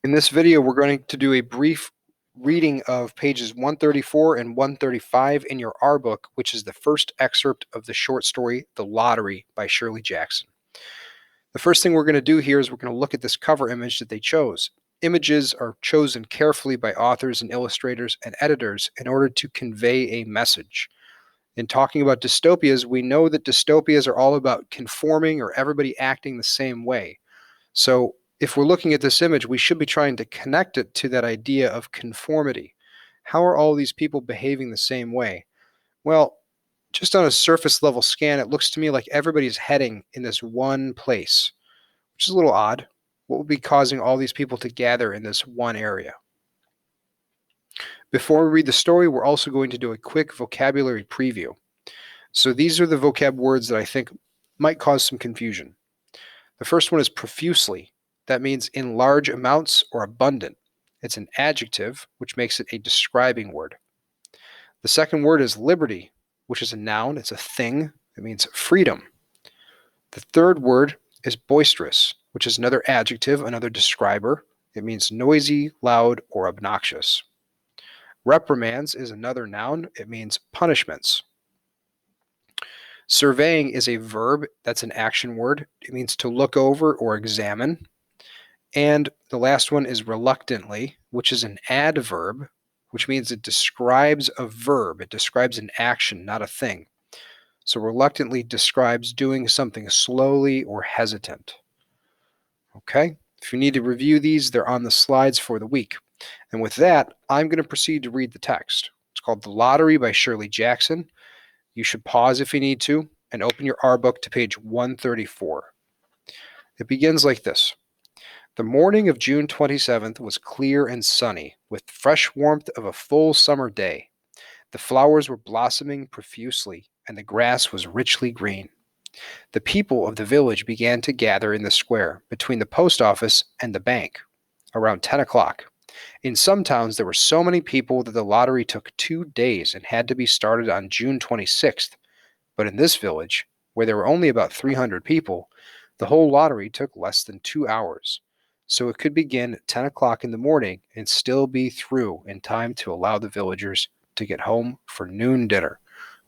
In this video, we're going to do a brief reading of pages 134 and 135 in your R book, which is the first excerpt of the short story, The Lottery by Shirley Jackson. The first thing we're going to do here is we're going to look at this cover image that they chose. Images are chosen carefully by authors and illustrators and editors in order to convey a message. In talking about dystopias, we know that dystopias are all about conforming or everybody acting the same way. So if we're looking at this image, we should be trying to connect it to that idea of conformity. How are all these people behaving the same way? Well, just on a surface level scan, it looks to me like everybody's heading in this one place, which is a little odd. What would be causing all these people to gather in this one area? Before we read the story, we're also going to do a quick vocabulary preview. So these are the vocab words that I think might cause some confusion. The first one is profusely. That means in large amounts or abundant. It's an adjective, which makes it a describing word. The second word is liberty, which is a noun. It's a thing. It means freedom. The third word is boisterous, which is another adjective, another describer. It means noisy, loud, or obnoxious. Reprimands is another noun. It means punishments. Surveying is a verb. That's an action word. It means to look over or examine. And the last one is reluctantly, which is an adverb, which means it describes a verb. It describes an action, not a thing. So reluctantly describes doing something slowly or hesitant. Okay? If you need to review these, they're on the slides for the week. And with that, I'm going to proceed to read the text. It's called The Lottery by Shirley Jackson. You should pause if you need to and open your R book to page 134. It begins like this. The morning of June 27th was clear and sunny, with fresh warmth of a full summer day. The flowers were blossoming profusely, and the grass was richly green. The people of the village began to gather in the square between the post office and the bank around 10 o'clock. In some towns, there were so many people that the lottery took 2 days and had to be started on June 26th. But in this village, where there were only about 300 people, the whole lottery took less than 2 hours. So it could begin at 10 o'clock in the morning and still be through in time to allow the villagers to get home for noon dinner,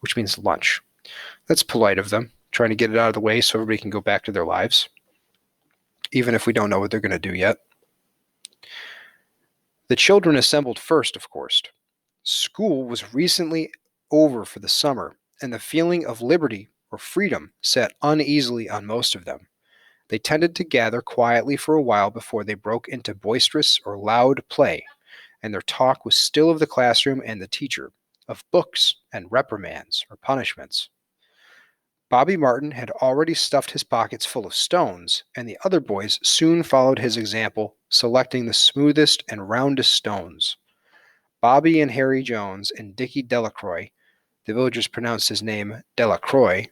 which means lunch. That's polite of them, trying to get it out of the way so everybody can go back to their lives, even if we don't know what they're going to do yet. The children assembled first, of course. School was recently over for the summer, and the feeling of liberty or freedom sat uneasily on most of them. They tended to gather quietly for a while before they broke into boisterous or loud play, and their talk was still of the classroom and the teacher, of books and reprimands or punishments. Bobby Martin had already stuffed his pockets full of stones, and the other boys soon followed his example, selecting the smoothest and roundest stones. Bobby and Harry Jones and Dickie Delacroix, the villagers pronounced his name Delacroix,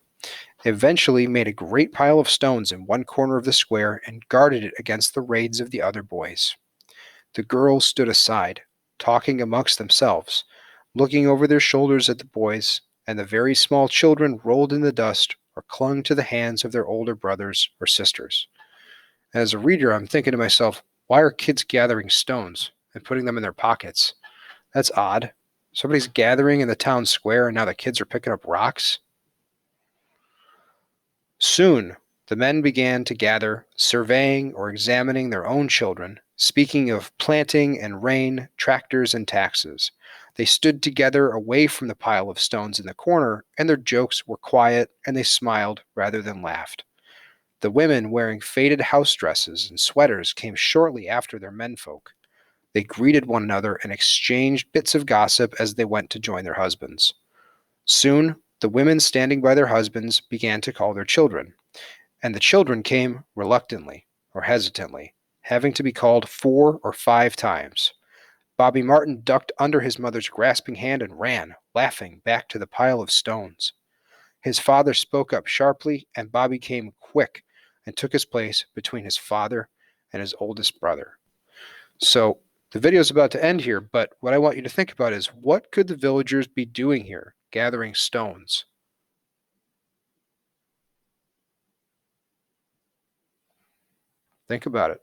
eventually made a great pile of stones in one corner of the square and guarded it against the raids of the other boys. The girls stood aside, talking amongst themselves, looking over their shoulders at the boys, and the very small children rolled in the dust or clung to the hands of their older brothers or sisters. As a reader, I'm thinking to myself, why are kids gathering stones and putting them in their pockets? That's odd. Somebody's gathering in the town square and now the kids are picking up rocks? Soon, the men began to gather, surveying or examining their own children, speaking of planting and rain, tractors and taxes. They stood together away from the pile of stones in the corner, and their jokes were quiet, and they smiled rather than laughed. The women wearing faded house dresses and sweaters came shortly after their menfolk. They greeted one another and exchanged bits of gossip as they went to join their husbands. Soon, the women standing by their husbands began to call their children, and the children came reluctantly or hesitantly, having to be called 4 or 5 times. Bobby Martin ducked under his mother's grasping hand and ran, laughing, back to the pile of stones. His father spoke up sharply, and Bobby came quick and took his place between his father and his oldest brother. So the video is about to end here, but what I want you to think about is, what could the villagers be doing here, gathering stones? Think about it.